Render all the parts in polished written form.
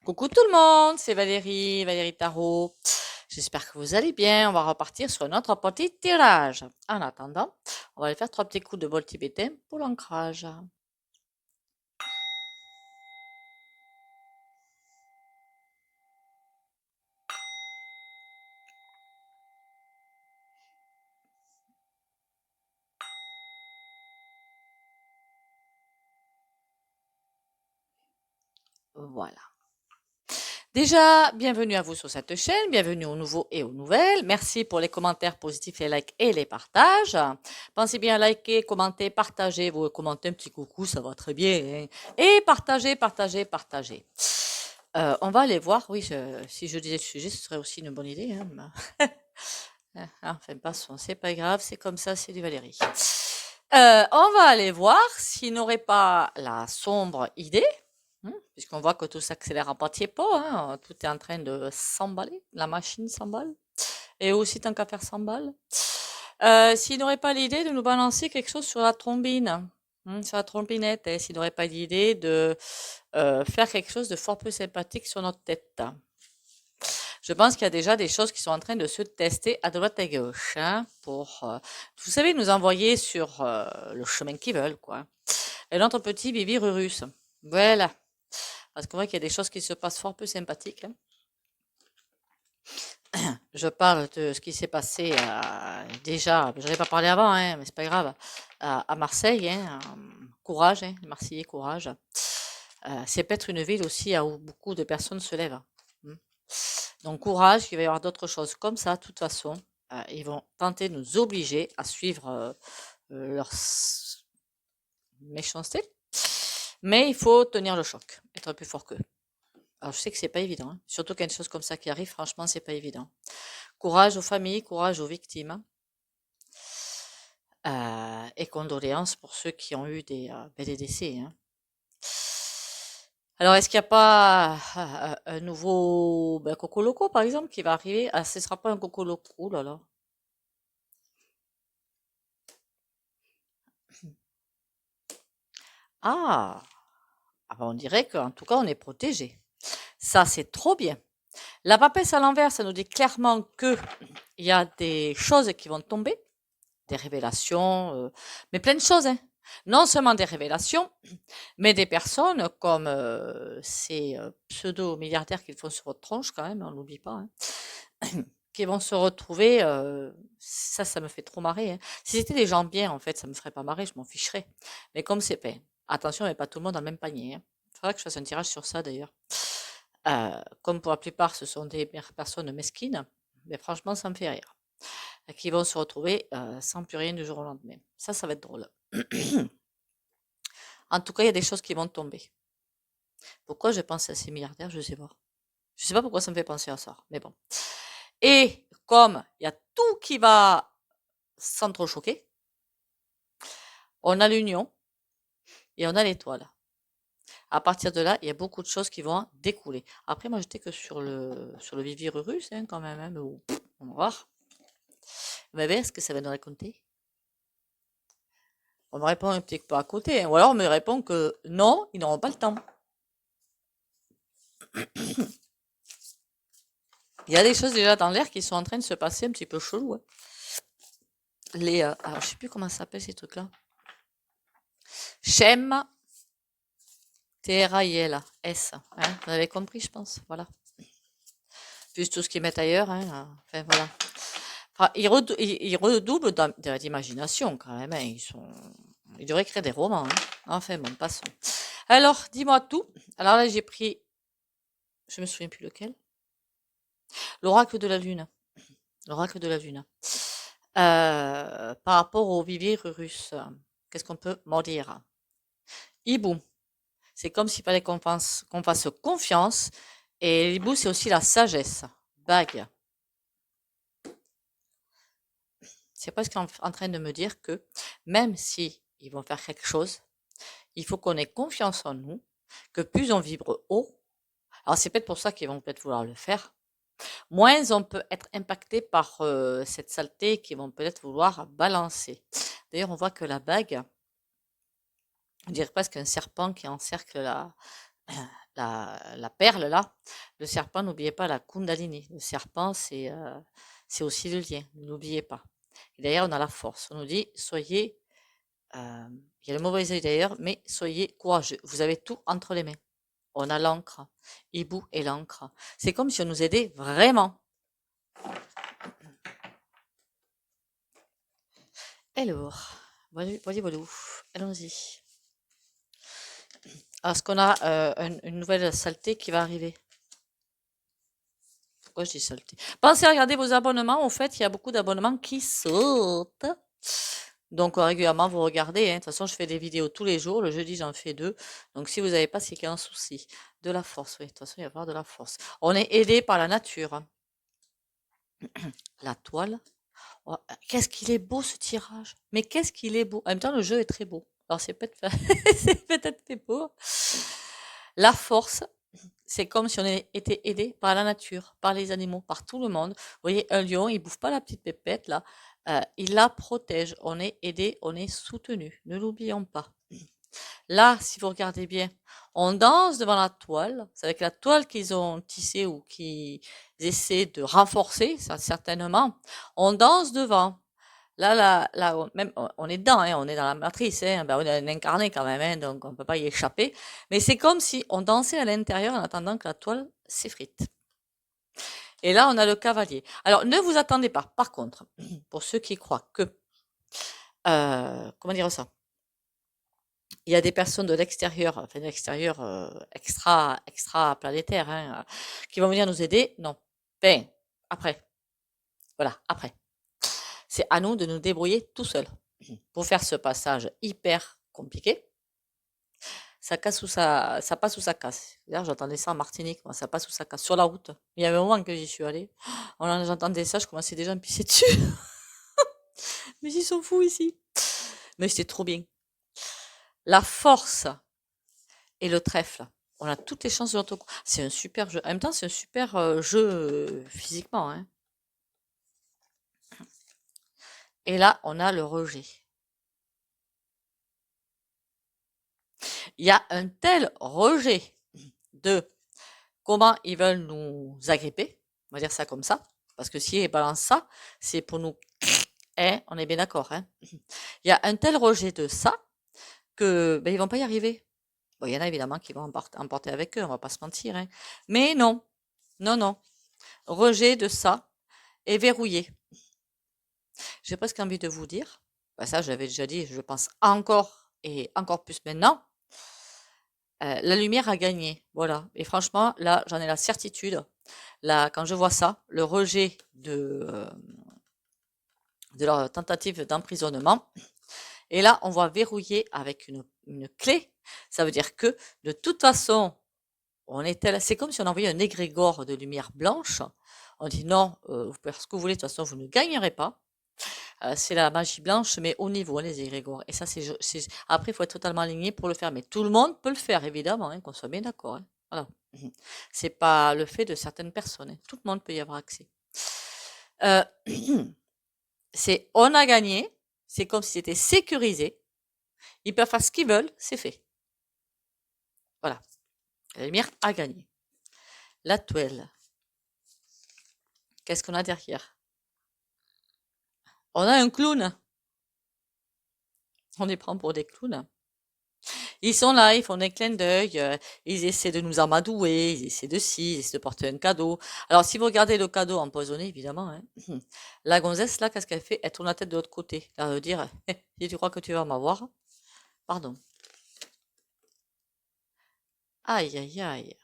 Coucou tout le monde, c'est Valérie, Valérie Tarot. J'espère que vous allez bien. On va repartir sur notre petit tirage. En attendant, on va aller faire trois petits coups de bol tibétain pour l'ancrage. Voilà. Déjà, bienvenue à vous sur cette chaîne, bienvenue aux nouveaux et aux nouvelles. Merci pour les commentaires positifs, les likes et les partages. Pensez bien à liker, commenter, partager. Vous commentez un petit coucou, ça va très bien, hein. Et partagez, partagez, partagez. On va aller voir, oui, si je disais le sujet, ce serait aussi une bonne idée, hein. Enfin, passons, c'est pas grave, c'est comme ça, c'est du Valérie. On va aller voir s'il n'aurait pas la sombre idée, puisqu'on voit que tout s'accélère en pâtier pas, hein, tout est en train de s'emballer, la machine s'emballe, et aussi tant qu'à faire s'emballe. S'il n'aurait pas l'idée de nous balancer quelque chose sur la trombine, sur la trombinette, et s'il n'aurait pas l'idée de faire quelque chose de fort peu sympathique sur notre tête. Je pense qu'il y a déjà des choses qui sont en train de se tester à droite et à gauche, hein, pour, vous savez, nous envoyer sur le chemin qu'ils veulent, quoi. Et notre petit Vivirurus. Voilà. Parce qu'on voit qu'il y a des choses qui se passent fort peu sympathiques, hein. Je parle de ce qui s'est passé déjà, je n'avais pas parlé avant, hein, mais c'est pas grave, à Marseille, hein, courage, hein, les Marseillais, courage. C'est peut-être une ville aussi où beaucoup de personnes se lèvent. Hmm. Donc courage, il va y avoir d'autres choses comme ça, de toute façon. Ils vont tenter de nous obliger à suivre leur méchanceté. Mais il faut tenir le choc, être plus fort qu'eux. Alors je sais que c'est pas évident, hein. Surtout qu'il y a une chose comme ça qui arrive, franchement, c'est pas évident. Courage aux familles, courage aux victimes. Et condoléances pour ceux qui ont eu des décès, hein. Alors, est-ce qu'il n'y a pas un nouveau Coco Loco, par exemple, qui va arriver? Ah, ce ne sera pas un Coco Loco. Oh là là. Ah, on dirait qu'en tout cas, on est protégé. Ça, c'est trop bien. La papesse à l'envers, ça nous dit clairement qu'il y a des choses qui vont tomber, des révélations, mais plein de choses, hein. Non seulement des révélations, mais des personnes comme ces pseudo-milliardaires qu'ils font sur votre tronche quand même, on n'oublie pas, hein, qui vont se retrouver, ça me fait trop marrer, hein. Si c'était des gens bien, en fait, ça me ferait pas marrer, je m'en ficherais. Mais comme c'est pas, attention, il n'y a pas tout le monde dans le même panier, hein. Il faudra que je fasse un tirage sur ça d'ailleurs. Comme pour la plupart, ce sont des personnes mesquines, mais franchement, ça me fait rire. Qui vont se retrouver sans plus rien du jour au lendemain. Ça va être drôle. En tout cas, il y a des choses qui vont tomber. Pourquoi je pense à ces milliardaires, je sais pas. Je sais pas pourquoi ça me fait penser à ça, mais bon. Et comme il y a tout qui va s'entrechoquer, on a l'union et on a l'étoile. À partir de là, il y a beaucoup de choses qui vont découler. Après, moi, j'étais que sur le Vivirurus, hein, quand même, hein, mais on va voir. Mais est-ce que ça va nous raconter? On me répond un petit peu à côté, hein, ou alors on me répond que non, ils n'auront pas le temps. Il y a des choses déjà dans l'air qui sont en train de se passer un petit peu chelou, hein. Alors, je sais plus comment ça s'appelle ces trucs-là. Shem, T-R-A-I-L, S. Hein, vous avez compris, je pense. Voilà. Plus tout ce qu'ils mettent ailleurs, hein. Enfin, voilà. Enfin, ils redoublent d'imagination quand même, hein. Ils devraient écrire des romans, hein. Enfin, bon, passons. Alors, dis-moi tout. Alors là, j'ai pris, je me souviens plus lequel. L'oracle de la lune. L'oracle de la lune. Par rapport au Vivirurus, qu'est-ce qu'on peut m'en dire? Hibou, c'est comme s'il fallait qu'on fasse confiance. Et l'hibou, c'est aussi la sagesse. Bague, c'est presque en train de me dire que même si ils vont faire quelque chose, il faut qu'on ait confiance en nous, que plus on vibre haut, alors c'est peut-être pour ça qu'ils vont peut-être vouloir le faire, moins on peut être impacté par cette saleté qu'ils vont peut-être vouloir balancer. D'ailleurs, on voit que la bague, on dirait presque un serpent qui encercle la perle là, le serpent, n'oubliez pas la Kundalini. Le serpent, c'est aussi le lien, ne l'oubliez pas. Et d'ailleurs, on a la force. On nous dit, soyez, il y a le mauvais œil d'ailleurs, mais soyez courageux. Vous avez tout entre les mains. On a l'encre, hibou et l'encre. C'est comme si on nous aidait vraiment. Alors, voilà, allons-y. Est-ce qu'on a une nouvelle saleté qui va arriver? Pourquoi je dis saleté? Pensez à regarder vos abonnements. Au fait, il y a beaucoup d'abonnements qui sautent. Donc, régulièrement, vous regardez. Hein. De toute façon, je fais des vidéos tous les jours. Le jeudi, j'en fais 2. Donc, si vous n'avez pas, c'est qu'il y a un souci. De la force, oui. De toute façon, il va y avoir de la force. On est aidé par la nature. La toile. Oh, qu'est-ce qu'il est beau, ce tirage. Mais qu'est-ce qu'il est beau. En même temps, le jeu est très beau. Alors, c'est peut-être c'est peut-être fait beau. La force. C'est comme si on était aidé par la nature, par les animaux, par tout le monde. Vous voyez, un lion, il bouffe pas la petite pépette, là. Il la protège. On est aidé, on est soutenu. Ne l'oublions pas. Là, si vous regardez bien, on danse devant la toile. C'est avec la toile qu'ils ont tissée ou qu'ils essaient de renforcer, ça, certainement. On danse devant. Là, même, on est dedans, hein, on est dans la matrice, hein, ben, on est incarné quand même, hein, donc on ne peut pas y échapper. Mais c'est comme si on dansait à l'intérieur en attendant que la toile s'effrite. Et là, on a le cavalier. Alors, ne vous attendez pas. Par contre, pour ceux qui croient que, comment dire ça? Il y a des personnes de l'extérieur, enfin de l'extérieur extra planétaire, hein, qui vont venir nous aider. Non. Ben, après. Voilà, après. C'est à nous de nous débrouiller tout seuls pour faire ce passage hyper compliqué. Ça casse ou ça passe ou ça casse. D'ailleurs, j'entendais ça en Martinique, moi, ça passe ou ça casse sur la route. Il y avait un moment que j'y suis allée. J'entendais ça, je commençais déjà à me pisser dessus. Mais ils sont fous ici. Mais c'était trop bien. La force et le trèfle. On a toutes les chances de notre coup. C'est un super jeu. En même temps, c'est un super jeu physiquement. Hein. Et là, on a le rejet. Il y a un tel rejet de comment ils veulent nous agripper, on va dire ça comme ça, parce que si ils balancent ça, c'est pour nous, hein, on est bien d'accord. Hein. Il y a un tel rejet de ça que ben, ils vont pas y arriver. Bon, il y en a évidemment qui vont emporter avec eux, on va pas se mentir. Hein. Mais non, non, non. Rejet de ça et verrouillé. J'ai presque envie de vous dire, ben ça je l'avais déjà dit, je pense encore et encore plus maintenant, la lumière a gagné. Voilà. Et franchement, là, j'en ai la certitude. Là, quand je vois ça, le rejet de leur tentative d'emprisonnement. Et là, on voit verrouiller avec une clé. Ça veut dire que, de toute façon, c'est comme si on envoyait un égrégore de lumière blanche. On dit non, vous pouvez faire ce que vous voulez, de toute façon, vous ne gagnerez pas. C'est la magie blanche, mais au niveau, les égrégores. Et ça, après, il faut être totalement aligné pour le faire. Mais tout le monde peut le faire, évidemment, hein, qu'on soit bien d'accord. Hein. Voilà. C'est pas le fait de certaines personnes. Hein. Tout le monde peut y avoir accès. C'est on a gagné. C'est comme si c'était sécurisé. Ils peuvent faire ce qu'ils veulent, c'est fait. Voilà. La lumière a gagné. La toile. Qu'est-ce qu'on a derrière? On a un clown. On les prend pour des clowns. Ils sont là, ils font des clins d'œil, ils essaient de nous amadouer, ils essaient de ci, ils essaient de porter un cadeau. Alors, si vous regardez le cadeau empoisonné, évidemment, hein, la gonzesse, là, qu'est-ce qu'elle fait? Elle tourne la tête de l'autre côté. Elle veut dire, si tu crois que tu vas m'avoir, pardon. Aïe, aïe, aïe.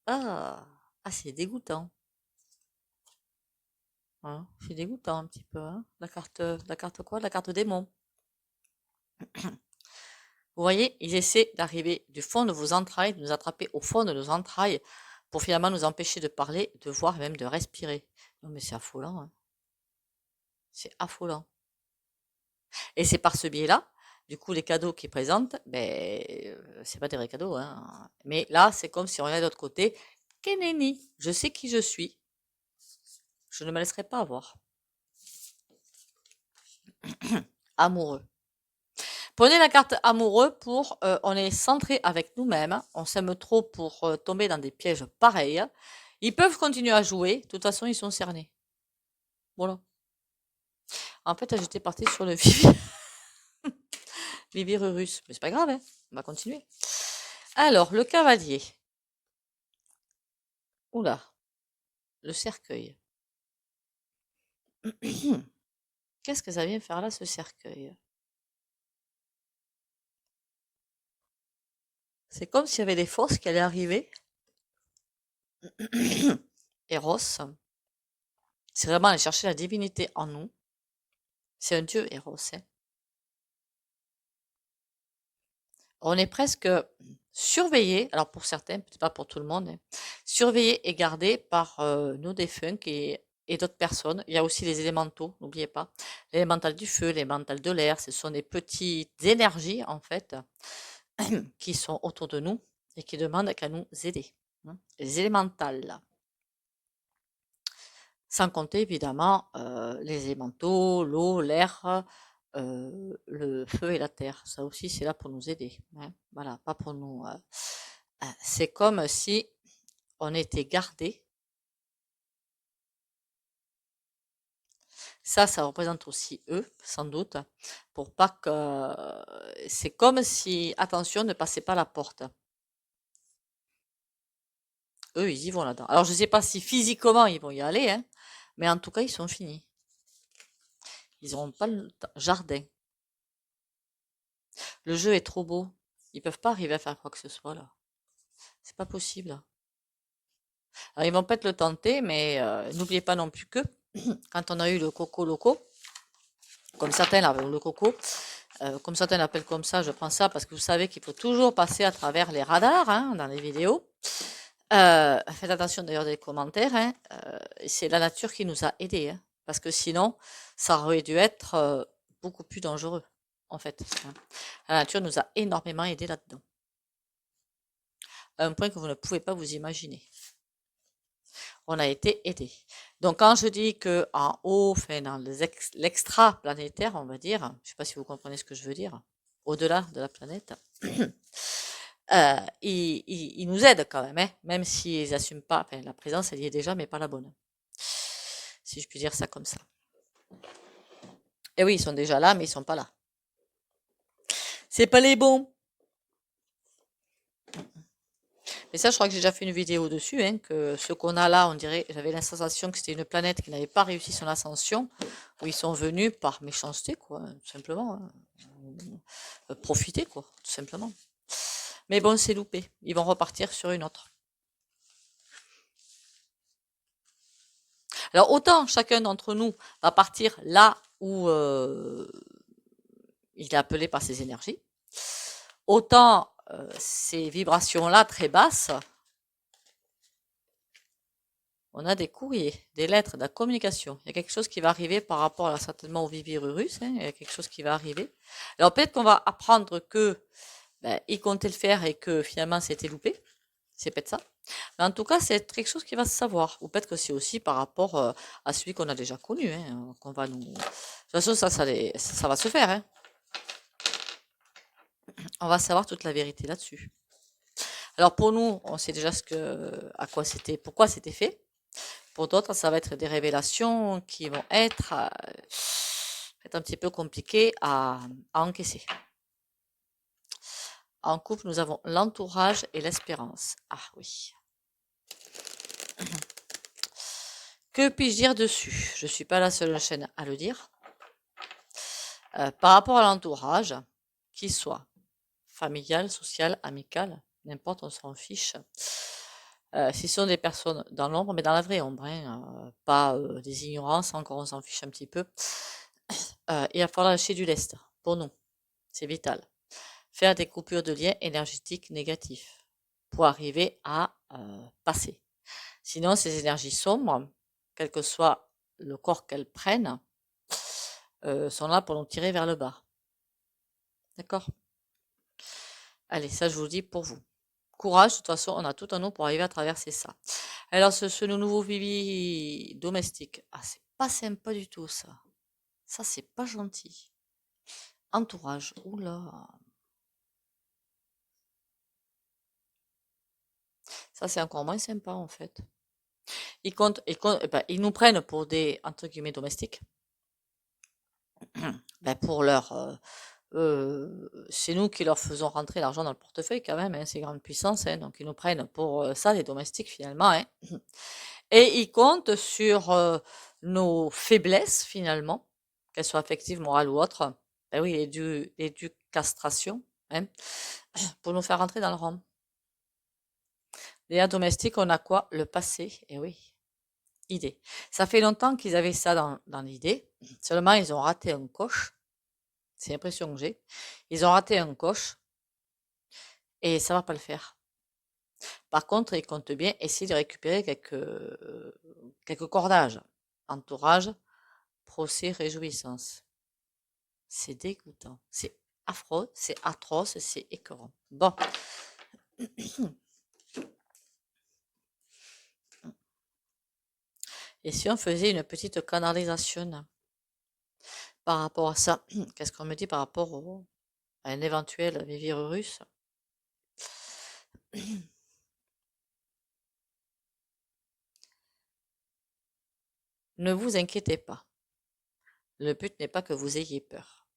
Ah, c'est dégoûtant. Hein, c'est dégoûtant un petit peu. Hein. La carte quoi? La carte démon. Vous voyez, ils essaient d'arriver du fond de vos entrailles, de nous attraper au fond de nos entrailles pour finalement nous empêcher de parler, de voir et même de respirer. Non mais c'est affolant. Hein. C'est affolant. Et c'est par ce biais-là, du coup, les cadeaux qu'ils présentent, ben, c'est pas des vrais cadeaux. Hein. Mais là, c'est comme si on regardait de l'autre côté. Keneni, je sais qui je suis. Je ne me laisserai pas avoir. Amoureux. Prenez la carte amoureux pour on est centré avec nous-mêmes, on s'aime trop pour tomber dans des pièges pareils. Ils peuvent continuer à jouer, de toute façon ils sont cernés. Voilà. En fait, j'étais partie sur le Vivirurus, mais c'est pas grave, hein. On va continuer. Alors, le cavalier. Oula, le cercueil. Qu'est-ce que ça vient faire là, ce cercueil? C'est comme s'il y avait des forces qui allaient arriver. Eros, c'est vraiment aller chercher la divinité en nous. C'est un dieu, Eros, hein. On est presque surveillé, alors pour certains, peut-être pas pour tout le monde, hein, surveillé et gardé par nos défunts et d'autres personnes. Il y a aussi les élémentaux, n'oubliez pas. L'élémental du feu, l'élémental de l'air, ce sont des petites énergies, en fait, qui sont autour de nous et qui demandent qu'à nous aider. Hein. Les élémentales. Sans compter évidemment les élémentaux, l'eau, l'air, le feu et la terre. Ça aussi, c'est là pour nous aider. Hein. Voilà, pas pour nous. C'est comme si on était gardé. Ça représente aussi eux, sans doute, pour pas que. C'est comme si, attention, ne passez pas la porte. Eux, ils y vont là-dedans. Alors, je sais pas si physiquement ils vont y aller, hein, mais en tout cas, ils sont finis. Ils n'auront pas le jardin. Le jeu est trop beau. Ils peuvent pas arriver à faire quoi que ce soit là. C'est pas possible. Alors, ils vont peut-être le tenter, mais n'oubliez pas non plus que quand on a eu le coco loco, comme certains l'appellent le coco, comme certains l'appellent comme ça, je prends ça parce que vous savez qu'il faut toujours passer à travers les radars hein, dans les vidéos. Faites attention d'ailleurs des commentaires. Hein, c'est la nature qui nous a aidés. Hein, parce que sinon, ça aurait dû être beaucoup plus dangereux, en fait. Hein. La nature nous a énormément aidés là-dedans. À un point que vous ne pouvez pas vous imaginer. On a été aidés. Donc, quand je dis que en haut, enfin, dans l'extra-planétaire, on va dire, je ne sais pas si vous comprenez ce que je veux dire, au-delà de la planète, ils nous aident quand même, hein, même s'ils n'assument pas, enfin, la présence, elle y est déjà, mais pas la bonne. Si je puis dire ça comme ça. Et oui, ils sont déjà là, mais ils sont pas là. C'est pas les bons. Mais ça, je crois que j'ai déjà fait une vidéo dessus, hein, que ce qu'on a là, on dirait, j'avais la sensation que c'était une planète qui n'avait pas réussi son ascension, où ils sont venus par méchanceté, quoi, tout simplement. Hein. Profiter, quoi, tout simplement. Mais bon, c'est loupé. Ils vont repartir sur une autre. Alors, autant chacun d'entre nous va partir là où il est appelé par ses énergies, autant ces vibrations-là très basses, on a des courriers, des lettres, de la communication. Il y a quelque chose qui va arriver par rapport à, certainement au Vivirurus. Hein, il y a quelque chose qui va arriver. Alors peut-être qu'on va apprendre que il comptait le faire et que finalement c'était loupé. C'est peut-être ça. Mais en tout cas, c'est quelque chose qui va se savoir. Ou peut-être que c'est aussi par rapport à celui qu'on a déjà connu. Hein, qu'on va nous. De toute façon, ça va se faire. Hein. On va savoir toute la vérité là-dessus. Alors pour nous, on sait déjà à quoi c'était, pourquoi c'était fait. Pour d'autres, ça va être des révélations qui vont être un petit peu compliquées à encaisser. En couple, nous avons l'entourage et l'espérance. Ah oui. Que puis-je dire dessus? Je ne suis pas la seule chaîne à le dire. Par rapport à l'entourage, qu'il soit familial, social, amical, n'importe, on s'en fiche. Ce sont des personnes dans l'ombre, mais dans la vraie ombre, hein, pas des ignorances, encore on s'en fiche un petit peu. Il va falloir lâcher du lest, pour nous, c'est vital. Faire des coupures de liens énergétiques négatifs pour arriver à passer. Sinon, ces énergies sombres, quel que soit le corps qu'elles prennent, sont là pour nous tirer vers le bas. D'accord? Allez, ça je vous le dis pour vous. Courage, de toute façon, on a tout en nous pour arriver à traverser ça. Alors, ce nouveau Vivi domestique, ah, c'est pas sympa du tout, ça. Ça, c'est pas gentil. Entourage. Oula. Ça, c'est encore moins sympa, en fait. Ils nous prennent pour des, entre guillemets, domestiques. Ben, pour leur, c'est nous qui leur faisons rentrer l'argent dans le portefeuille quand même, hein, ces grandes puissances, hein, donc ils nous prennent pour ça, les domestiques finalement, hein. Et ils comptent sur nos faiblesses finalement, qu'elles soient affectives, morales ou autres. Ben oui, l'éducastration, hein, pour nous faire rentrer dans le rang. Les domestiques, on a quoi? Le passé, et oui, idée. Ça fait longtemps qu'ils avaient ça dans l'idée, seulement ils ont raté un coche. C'est l'impression que j'ai. Ils ont raté un coche et ça va pas le faire. Par contre, ils comptent bien essayer de récupérer quelques cordages. Entourage, procès, réjouissance. C'est dégoûtant. C'est affreux, c'est atroce, c'est écœurant. Bon. Et si on faisait une petite canalisation par rapport à ça, qu'est-ce qu'on me dit par rapport à un éventuel virus? Ne vous inquiétez pas. Le but n'est pas que vous ayez peur.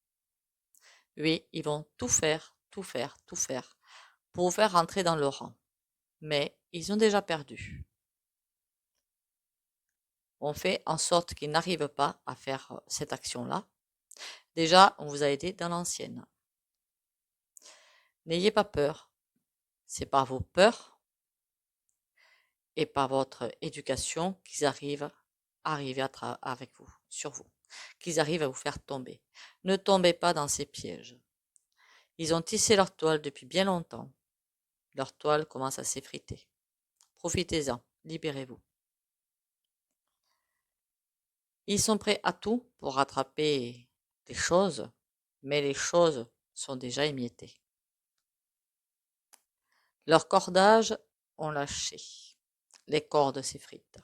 Oui, ils vont tout faire, tout faire, tout faire pour vous faire rentrer dans le rang. Mais ils ont déjà perdu. On fait en sorte qu'ils n'arrivent pas à faire cette action-là. Déjà, on vous a aidé dans l'ancienne. N'ayez pas peur. C'est par vos peurs et par votre éducation qu'ils arrivent avec vous, sur vous, qu'ils arrivent à vous faire tomber. Ne tombez pas dans ces pièges. Ils ont tissé leur toile depuis bien longtemps. Leur toile commence à s'effriter. Profitez-en, libérez-vous. Ils sont prêts à tout pour rattraper des choses, mais les choses sont déjà émiettées. Leurs cordages ont lâché. Les cordes s'effritent.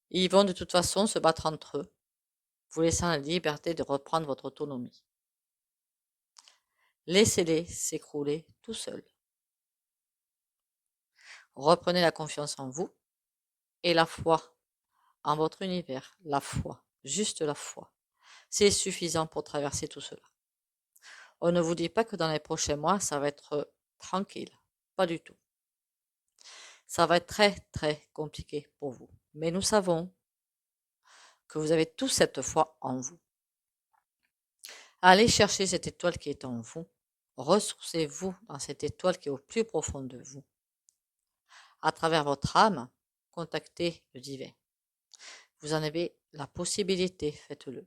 Ils vont de toute façon se battre entre eux, vous laissant la liberté de reprendre votre autonomie. Laissez-les s'écrouler tout seuls. Reprenez la confiance en vous et la foi en votre univers. La foi, juste la foi. C'est suffisant pour traverser tout cela. On ne vous dit pas que dans les prochains mois, ça va être tranquille. Pas du tout. Ça va être très, très compliqué pour vous. Mais nous savons que vous avez toute cette foi en vous. Allez chercher cette étoile qui est en vous. Ressourcez-vous dans cette étoile qui est au plus profond de vous. À travers votre âme, contactez le divin. Vous en avez la possibilité, faites-le.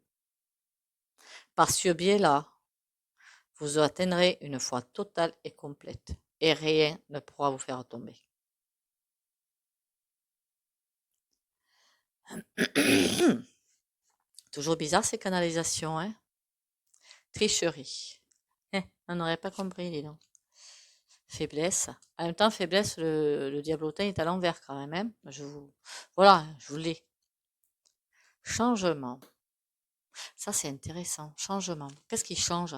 Par ce biais-là, vous atteindrez une foi totale et complète, et rien ne pourra vous faire tomber. Toujours bizarre ces canalisations, hein? Tricherie. On n'aurait pas compris, dis donc. Faiblesse. En même temps, faiblesse, le diablotin est à l'envers quand même, hein. Voilà, je vous l'ai. Changement. Ça, c'est intéressant. Changement. Qu'est-ce qui change?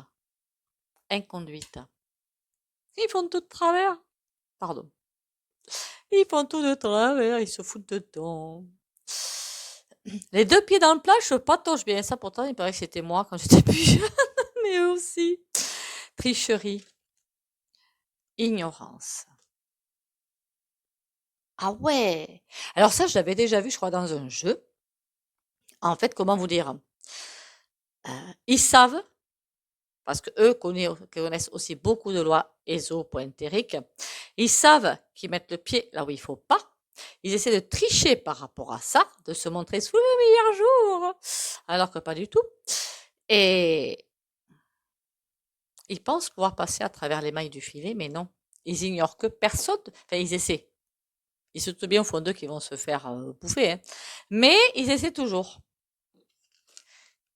Inconduite. Ils font tout de travers. Pardon. Ils font tout de travers, ils se foutent de temps. Les deux pieds dans le plat, je patauge bien. Ça, pourtant, il paraît que c'était moi quand j'étais plus jeune. Mais eux aussi. Tricherie. Ignorance. Ah ouais. Alors ça, je l'avais déjà vu, je crois, dans un jeu. En fait, comment vous dire? Ils savent, parce qu'eux connaissent aussi beaucoup de lois ésotériques, ils savent qu'ils mettent le pied là où il faut pas. Ils essaient de tricher par rapport à ça, de se montrer sous le meilleur jour, alors que pas du tout. Et ils pensent pouvoir passer à travers les mailles du filet, mais non. Ils ignorent que personne, enfin ils essaient. Ils se doutent bien au fond d'eux qu'ils vont se faire bouffer, hein. Mais ils essaient toujours.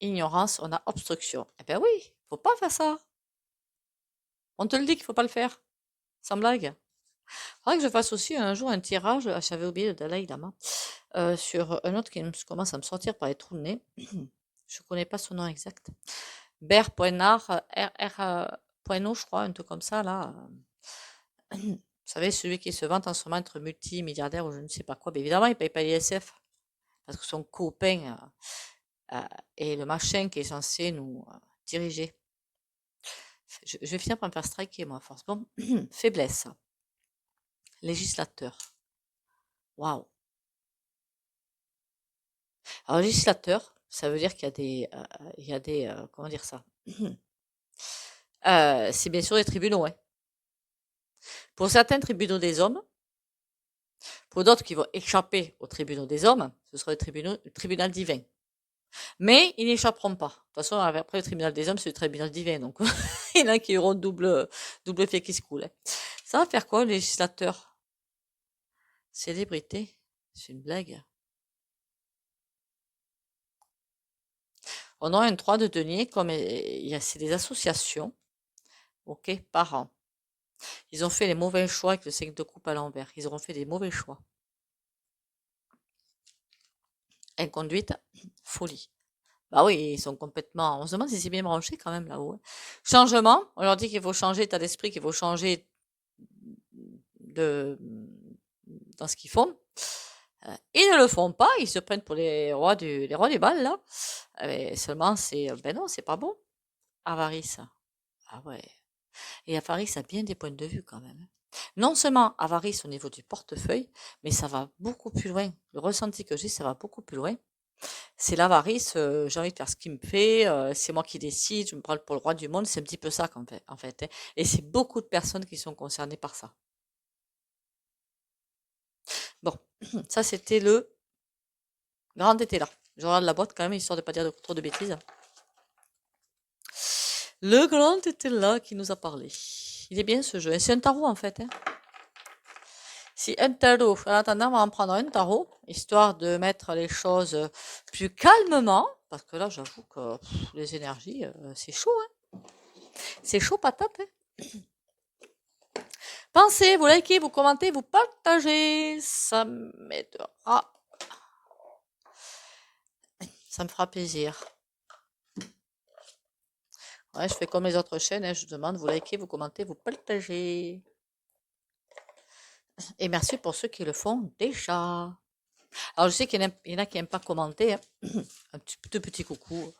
Ignorance, on a obstruction. Eh ben oui, faut pas faire ça. On te le dit qu'il faut pas le faire. Sans blague. Faudrait que je fasse aussi un jour un tirage, j'avais oublié le Dalai Lama, sur un autre qui commence à me sortir par les trous de nez. Je connais pas son nom exact. Ber.nar, RR.no, je crois, un truc comme ça, là. Vous savez, celui qui se vante en ce moment être multimilliardaire ou je ne sais pas quoi. Mais évidemment, il paye pas l'ISF parce que son copain est le machin qui est censé nous diriger. Je vais finir par me faire striker, moi, à force. Bon, faiblesse. Législateur. Waouh. Alors, législateur, ça veut dire qu'il y a comment dire ça? C'est bien sûr les tribunaux, hein. Pour certains tribunaux des hommes, pour d'autres qui vont échapper aux tribunaux des hommes, ce sera le tribunal divin. Mais ils n'échapperont pas. De toute façon, après le tribunal des hommes, c'est le tribunal divin. Donc, il y en a qui auront double effet qui se coule, hein. Ça va faire quoi, le législateur? Célébrité? C'est une blague. On a un 3 de denier, comme c'est des associations, ok, par an. Ils ont fait les mauvais choix avec le 5 de coupe à l'envers. Ils auront fait des mauvais choix. Inconduite, folie. Bah oui, ils sont complètement. On se demande si c'est bien branché quand même là-haut, hein. Changement, on leur dit qu'il faut changer d'état d'esprit, qu'il faut changer de dans ce qu'ils font. Ils ne le font pas, ils se prennent pour les rois du bal là. Mais seulement c'est ben non, c'est pas bon. Avarice. Ah ouais. Et avarice a bien des points de vue quand même, hein. Non seulement avarice au niveau du portefeuille, mais ça va beaucoup plus loin. Le ressenti que j'ai, ça va beaucoup plus loin. C'est l'avarice, j'ai envie de faire ce qui me fait, c'est moi qui décide, je me prends pour le roi du monde, c'est un petit peu ça en fait, hein. Et c'est beaucoup de personnes qui sont concernées par ça. Bon, ça c'était le grand été là. Je regarde la boîte quand même, histoire de pas dire trop de bêtises. Le grand était là qui nous a parlé. Il est bien ce jeu. Et c'est un tarot en fait, hein. Si un tarot, en attendant, on va en prendre un tarot, histoire de mettre les choses plus calmement, parce que là, j'avoue que les énergies, c'est chaud, hein. C'est chaud patate, hein. Pensez, vous likez, vous commentez, vous partagez, ça m'aidera. Ça me fera plaisir. Ouais, je fais comme les autres chaînes, hein, je demande, vous likez, vous commentez, vous partagez. Et merci pour ceux qui le font déjà. Alors, je sais qu'il y en a qui n'aiment pas commenter, hein. Un petit coucou.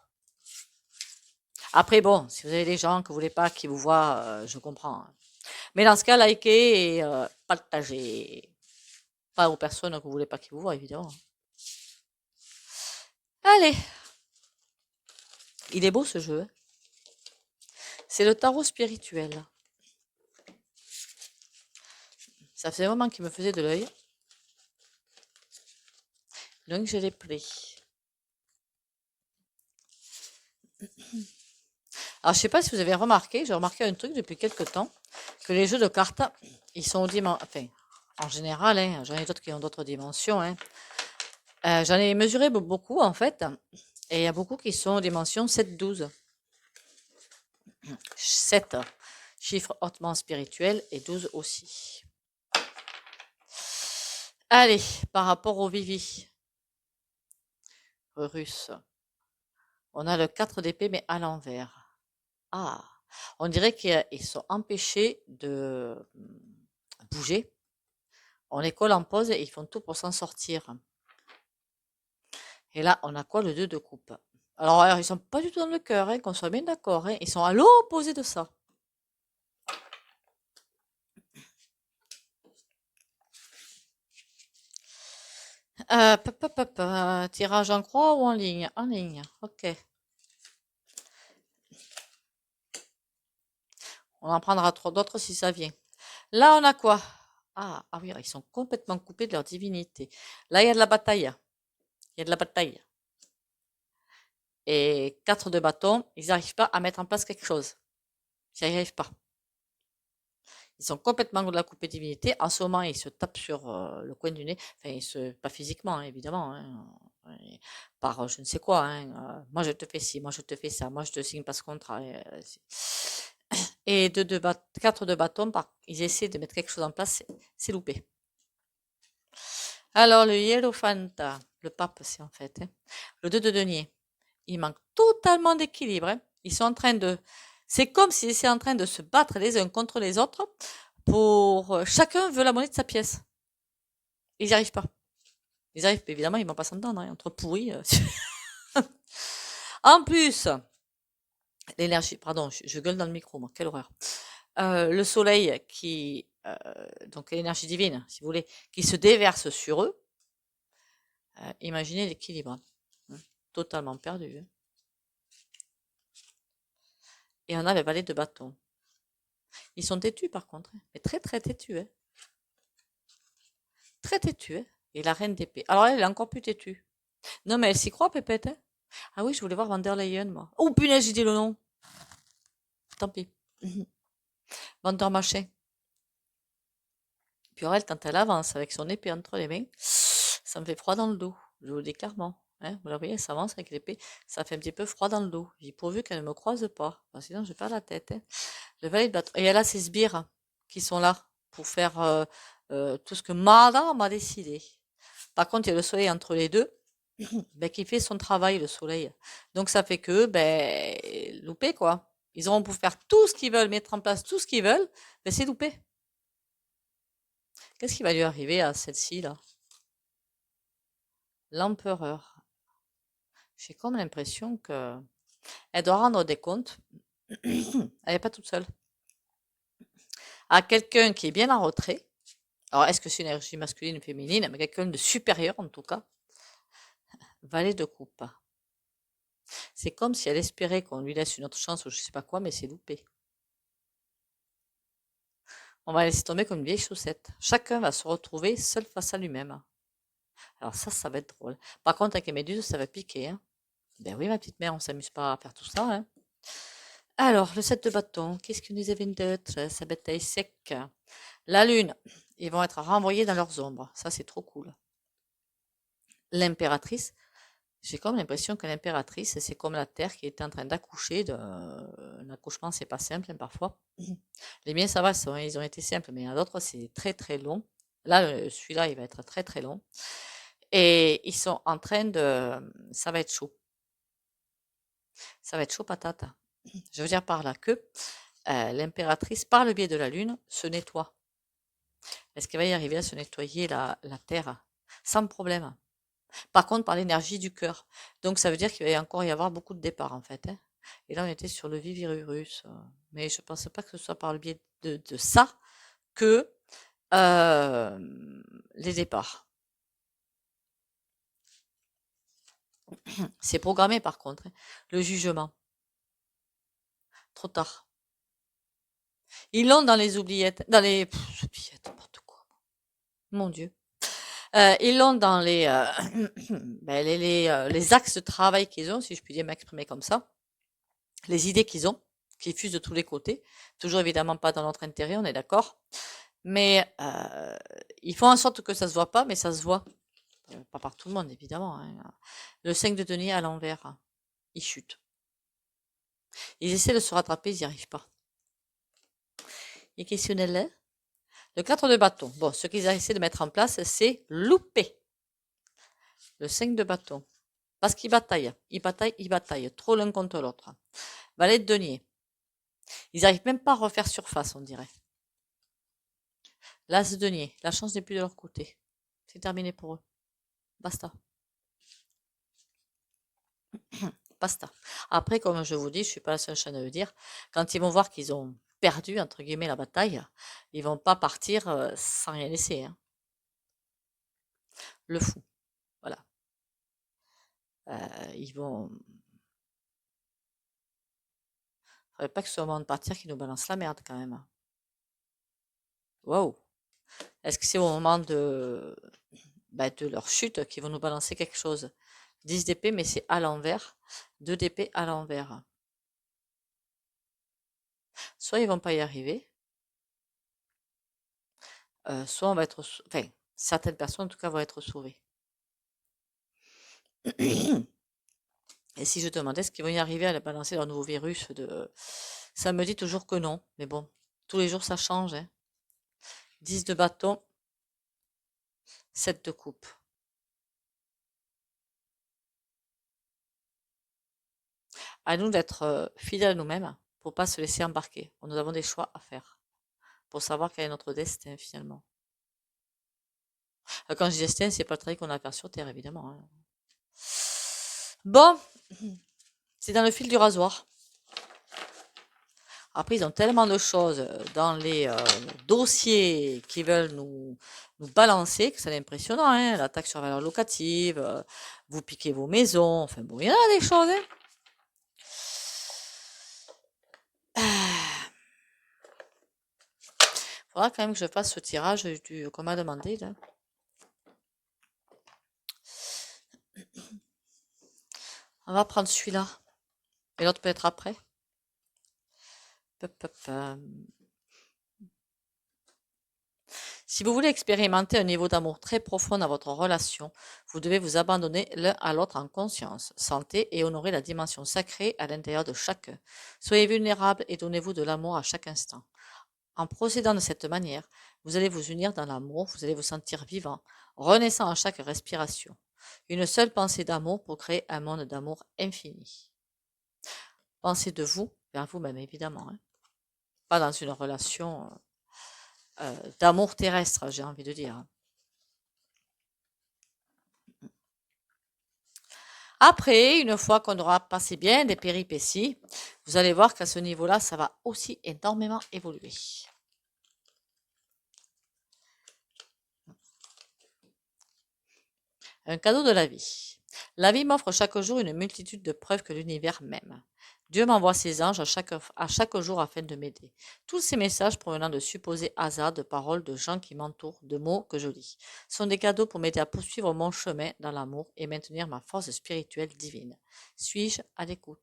Après, bon, si vous avez des gens que vous voulez pas qui vous voient, je comprends, hein. Mais dans ce cas, likez et partagez. Pas aux personnes que vous voulez pas qu'ils vous voient, évidemment. Allez, il est beau ce jeu, hein. C'est le tarot spirituel. Ça faisait un moment qu'il me faisait de l'œil. Donc, je l'ai pris. Alors, je sais pas si vous avez remarqué, j'ai remarqué un truc depuis quelques temps, que les jeux de cartes, ils sont enfin, en général, hein, j'en ai d'autres qui ont d'autres dimensions, hein. J'en ai mesuré beaucoup, en fait, et il y a beaucoup qui sont dimension 7-12. 7, chiffre hautement spirituel, et 12 aussi. Allez, par rapport au Vivi russe, on a le 4 d'épée, mais à l'envers. Ah, on dirait qu'ils sont empêchés de bouger. On les colle en pause et ils font tout pour s'en sortir. Et là, on a quoi? Le 2 de coupe. Alors, ils sont pas du tout dans le cœur, hein, qu'on soit bien d'accord, hein. Ils sont à l'opposé de ça. Tirage en croix ou en ligne? En ligne, ok. On en prendra d'autres si ça vient. Là, on a quoi? Ah oui, ils sont complètement coupés de leur divinité. Là, il y a de la bataille. Il y a de la bataille. Et 4 de bâton, ils n'arrivent pas à mettre en place quelque chose. Ils n'y arrivent pas. Ils sont complètement de la coupée divinité. En ce moment, ils se tapent sur le coin du nez. Enfin, pas physiquement, hein, évidemment, hein, par je ne sais quoi, hein. Moi, je te fais ci, moi, je te fais ça, moi, je te signe pas ce contrat. Et 4 de bâton, ils essaient de mettre quelque chose en place, c'est loupé. Alors, le Hiérophante, le pape, c'est en fait, hein. Le 2 de denier. Ils manquent totalement d'équilibre, hein. Ils sont en train de c'est comme s'ils étaient en train de se battre les uns contre les autres pour, chacun veut la monnaie de sa pièce. Ils n'y arrivent pas. Ils arrivent évidemment, ils vont pas s'entendre, hein, entre pourris, En plus, l'énergie pardon, je gueule dans le micro moi, quelle horreur. Le soleil qui, donc l'énergie divine, si vous voulez, qui se déverse sur eux, imaginez l'équilibre, hein. Totalement perdu, hein. Et on a le valet de bâton. Ils sont têtus par contre, hein, mais très très têtus, hein. Très têtus, hein. Et la reine d'épée. Alors elle est encore plus têtue. Non mais elle s'y croit, Pépette, hein. Ah oui, je voulais voir Van der Leyen, moi. Oh punaise, j'ai dit le nom. Tant pis. Van der Machin. Puis elle, quand elle avance avec son épée entre les mains, ça me fait froid dans le dos. Je vous le dis clairement, hein. Vous la voyez, elle s'avance avec l'épée, ça fait un petit peu froid dans le dos. J'ai pourvu qu'elle ne me croise pas, sinon je perds la tête, hein. Le valet de bâton. Et elle a ses sbires qui sont là pour faire tout ce que madame a décidé. Par contre, il y a le soleil entre les deux, ben, qui fait son travail, le soleil. Donc ça fait que, ben, loupé quoi. Ils auront pour faire tout ce qu'ils veulent, mettre en place tout ce qu'ils veulent, ben c'est loupé. Qu'est-ce qui va lui arriver à celle-ci là? L'empereur. J'ai comme l'impression que elle doit rendre des comptes. Elle n'est pas toute seule. À quelqu'un qui est bien en retrait. Alors, est-ce que c'est une énergie masculine ou féminine? Mais quelqu'un de supérieur en tout cas. Valet de coupe. C'est comme si elle espérait qu'on lui laisse une autre chance ou je sais pas quoi, mais c'est loupé. On va laisser tomber comme une vieille chaussette. Chacun va se retrouver seul face à lui-même. Alors ça va être drôle. Par contre, avec les méduses, ça va piquer, hein. Ben oui, ma petite mère, on s'amuse pas à faire tout ça, hein. Alors, le 7 de bâton, qu'est-ce que nous avons d'autre? Sa bataille sec. La lune, ils vont être renvoyés dans leurs ombres. Ça, c'est trop cool. L'impératrice, j'ai comme l'impression que l'impératrice, c'est comme la Terre qui est en train d'accoucher. L'accouchement, c'est pas simple, hein, parfois. Les miens, ça va, ils ont été simples, mais il y en a d'autres, c'est très très long. Là, celui-là, il va être très très long. Et ils sont en train de... Ça va être chaud. Ça va être chaud patate. Je veux dire par là que l'impératrice, par le biais de la Lune, se nettoie. Est-ce qu'elle va y arriver à se nettoyer la Terre sans problème? Par contre, par l'énergie du cœur. Donc, ça veut dire qu'il va encore y avoir beaucoup de départs, en fait, hein. Et là, on était sur le Vivirus. Mais je ne pense pas que ce soit par le biais de ça que les départs. C'est programmé, par contre, hein. Le jugement. Trop tard. Ils l'ont dans les oubliettes. Dans les oubliettes, n'importe quoi. Mon Dieu. Ils l'ont dans les, ben, les axes de travail qu'ils ont, si je puis dire m'exprimer comme ça. Les idées qu'ils ont, qui fusent de tous les côtés. Toujours évidemment pas dans notre intérêt, on est d'accord. Mais ils font en sorte que ça se voit pas, mais ça se voit. Pas par tout le monde, évidemment, hein. Le 5 de denier à l'envers, hein. Il chute. Ils essaient de se rattraper, ils n'y arrivent pas. Et questionnez-le. Le 4 de bâton. Bon, ce qu'ils essaient de mettre en place, c'est louper. Le 5 de bâton. Parce qu'ils bataillent. Ils bataillent, ils bataillent. Trop l'un contre l'autre. Valet de denier. Ils n'arrivent même pas à refaire surface, on dirait. L'as de denier. La chance n'est plus de leur côté. C'est terminé pour eux. Basta. Basta. Après, comme je vous dis, je suis pas la seule chaîne à le dire, quand ils vont voir qu'ils ont perdu, entre guillemets, la bataille, ils vont pas partir sans rien laisser, hein. Le fou. Voilà. Ils vont... Faudrait pas que ce soit au moment de partir qu'ils nous balancent la merde, quand même. Waouh. Est-ce que c'est au moment de leur chute qu'ils vont nous balancer quelque chose? 10 d'épée, mais c'est à l'envers. 2 d'épée à l'envers. Soit ils vont pas y arriver, soit on va être... Enfin, certaines personnes, en tout cas, vont être sauvées. Et si je te demandais est-ce qu'ils vont y arriver à balancer leur nouveau virus ça me dit toujours que non. Mais bon, tous les jours, ça change, hein. 10 de bâton, 7 de coupe. à nous d'être fidèles à nous-mêmes pour pas se laisser embarquer. Nous avons des choix à faire pour savoir quel est notre destin finalement. Quand je dis destin, c'est pas le travail qu'on a à faire sur Terre, évidemment, hein. Bon, c'est dans le fil du rasoir. Après, ils ont tellement de choses dans les dossiers qui veulent nous balancer que c'est impressionnant, hein. La taxe sur valeur locative, vous piquez vos maisons, enfin bon, il y en a des choses, hein. Faudra quand même que je fasse ce tirage qu'on m'a demandé, là. On va prendre celui-là. Et l'autre peut être après. Si vous voulez expérimenter un niveau d'amour très profond dans votre relation, vous devez vous abandonner l'un à l'autre en conscience, santé et honorer la dimension sacrée à l'intérieur de chacun. Soyez vulnérables et donnez-vous de l'amour à chaque instant. En procédant de cette manière, vous allez vous unir dans l'amour, vous allez vous sentir vivant, renaissant à chaque respiration. Une seule pensée d'amour pour créer un monde d'amour infini. Pensez de vous vers vous-même, évidemment, hein. Pas dans une relation d'amour terrestre, j'ai envie de dire. Après, une fois qu'on aura passé bien des péripéties, vous allez voir qu'à ce niveau-là, ça va aussi énormément évoluer. Un cadeau de la vie. La vie m'offre chaque jour une multitude de preuves que l'univers m'aime. Dieu m'envoie ses anges à chaque jour afin de m'aider. Tous ces messages provenant de supposés hasards, de paroles de gens qui m'entourent, de mots que je lis, sont des cadeaux pour m'aider à poursuivre mon chemin dans l'amour et maintenir ma force spirituelle divine. Suis-je à l'écoute?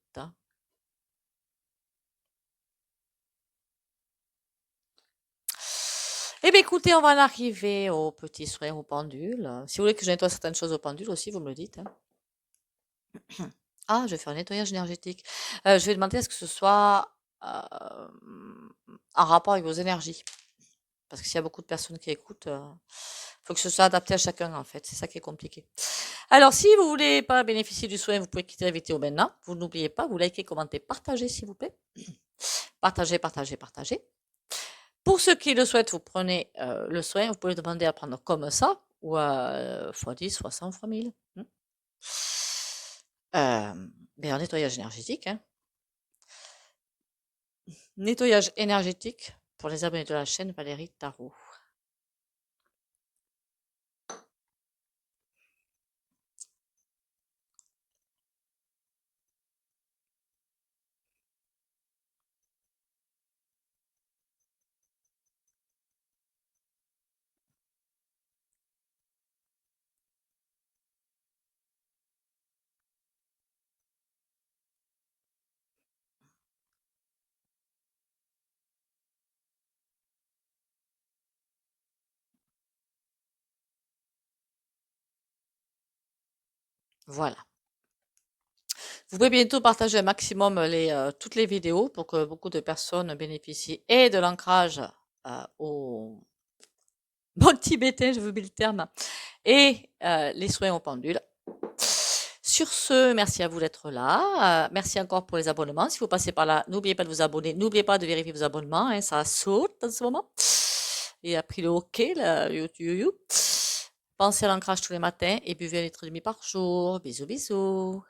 Eh bien, écoutez, on va en arriver au petit soin au pendule. Si vous voulez que je nettoie certaines choses au pendule aussi, vous me le dites, hein. Ah, je vais faire un nettoyage énergétique. Je vais demander à ce que ce soit en rapport avec vos énergies. Parce que s'il y a beaucoup de personnes qui écoutent, faut que ce soit adapté à chacun, en fait. C'est ça qui est compliqué. Alors, si vous voulez pas bénéficier du soin, vous pouvez quitter la vidéo maintenant. Vous n'oubliez pas, vous likez, commentez, partagez, s'il vous plaît. Partagez, partagez, partagez. Pour ceux qui le souhaitent, vous prenez le soin. Vous pouvez demander à prendre comme ça, ou à x10, fois 100, fois 1000. En nettoyage énergétique, hein. Nettoyage énergétique pour les abonnés de la chaîne Valérie Tarot. Voilà. Vous pouvez bientôt partager un maximum toutes les vidéos pour que beaucoup de personnes bénéficient et de l'ancrage au bon tibétain, je veux bien le terme, et les soins au pendule. Sur ce, merci à vous d'être là. Merci encore pour les abonnements. Si vous passez par là, n'oubliez pas de vous abonner. N'oubliez pas de vérifier vos abonnements, hein, ça saute en ce moment. Et a pris le hockey, là, YouTube. Pensez à l'ancrage tous les matins et buvez un litre et demi par jour. Bisous, bisous.